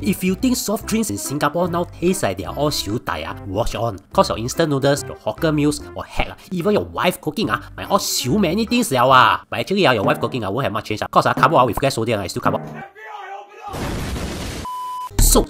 If you think soft drinks in Singapore now taste like they are all siu dai watch on. Cause your instant noodles, your hawker meals, or heck, even your wife cooking might all siu many things liao But actually your wife cooking won't have much change cause carbo with less sodium is still carbo. So,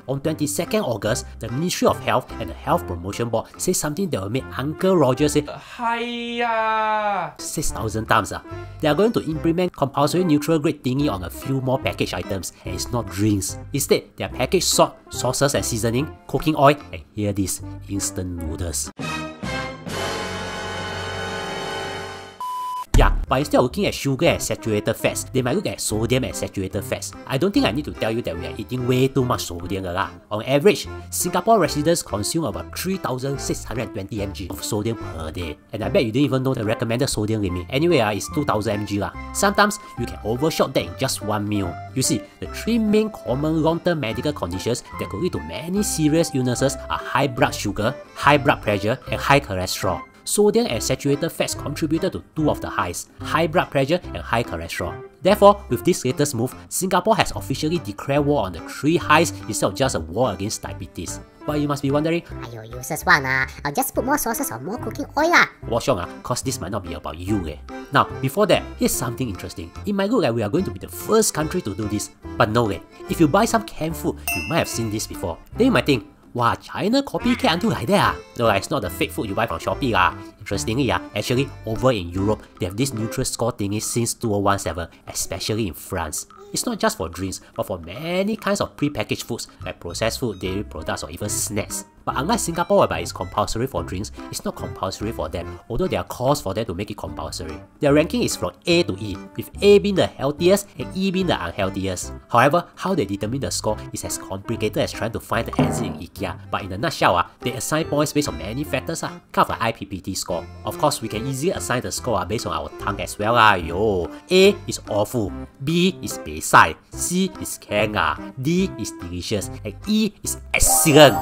on 22nd August, the Ministry of Health and the Health Promotion Board say something that will make Uncle Roger say 6,000 times. They are going to implement compulsory Nutri-Grade thingy on a few more packaged items, and it's not drinks. Instead, they are packaged salt, sauces and seasoning, cooking oil, and hear this, instant noodles. Yeah, but instead of looking at sugar and saturated fats, they might look at sodium and saturated fats. I don't think I need to tell you that we are eating way too much sodium On average, Singapore residents consume about 3,620 mg of sodium per day. And I bet you didn't even know the recommended sodium limit. Anyway, it's 2,000 mg Sometimes, you can overshot that in just one meal. You see, the three main common long-term medical conditions that could lead to many serious illnesses are high blood sugar, high blood pressure, and high cholesterol. Sodium and saturated fats contributed to two of the highs, high blood pressure and high cholesterol. Therefore, with this latest move, Singapore has officially declared war on the three highs instead of just a war against diabetes. But you must be wondering, Ayo, useless one I'll just put more sauces or more cooking oil Watch on cause this might not be about you Now, before that, here's something interesting. It might look like we are going to be the first country to do this, but no If you buy some canned food, you might have seen this before. Then you might think, wow, China copycat until like that No, it's not the fake food you buy from Shopee Interestingly actually over in Europe, they have this Nutri-Score thingy since 2017, especially in France. It's not just for drinks, but for many kinds of pre-packaged foods like processed food, dairy products, or even snacks. But unlike Singapore whereby it's compulsory for drinks, it's not compulsory for them, although there are calls for them to make it compulsory. Their ranking is from A to E, with A being the healthiest and E being the unhealthiest. However, how they determine the score is as complicated as trying to find the exit in IKEA, but in a nutshell, they assign points based on many factors, kind of like IPPT score. Of course, we can easily assign the score based on our tongue as well. A is awful, B is beside, C is can, D is delicious, and E is excellent.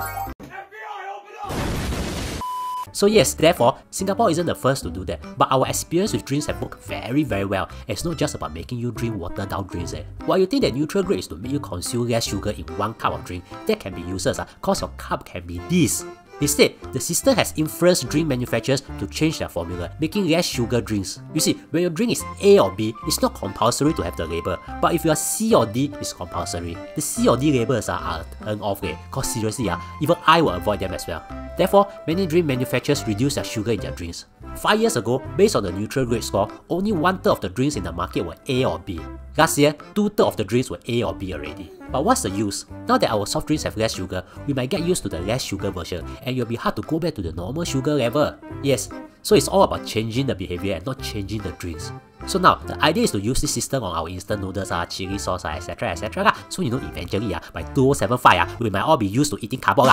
So yes, therefore, Singapore isn't the first to do that, but our experience with drinks have worked very well, and it's not just about making you drink watered down drinks. While you think that Nutri-Grade is to make you consume less sugar in one cup of drink, that can be useless cause your cup can be this. Instead, the system has influenced drink manufacturers to change their formula, making less sugar drinks. You see, when your drink is A or B, it's not compulsory to have the label, but if you are C or D, it's compulsory. The C or D labels are turned off, cause seriously, even I will avoid them as well. Therefore, many drink manufacturers reduce their sugar in their drinks. 5 years ago, based on the Nutri-Grade score, only 1/3 of the drinks in the market were A or B. Last year, 2/3 of the drinks were A or B already. But what's the use? Now that our soft drinks have less sugar, we might get used to the less sugar version, and it'll be hard to go back to the normal sugar level. Yes, so it's all about changing the behavior and not changing the drinks. So now, the idea is to use this system on our instant noodles, chili sauce, etc. So eventually, by 2075, we might all be used to eating carbo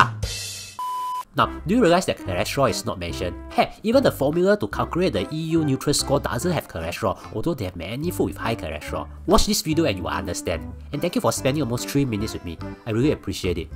Now, do you realize that cholesterol is not mentioned? Heck, even the formula to calculate the EU Nutri-Score doesn't have cholesterol, although they have many food with high cholesterol. Watch this video and you will understand. And thank you for spending almost 3 minutes with me. I really appreciate it.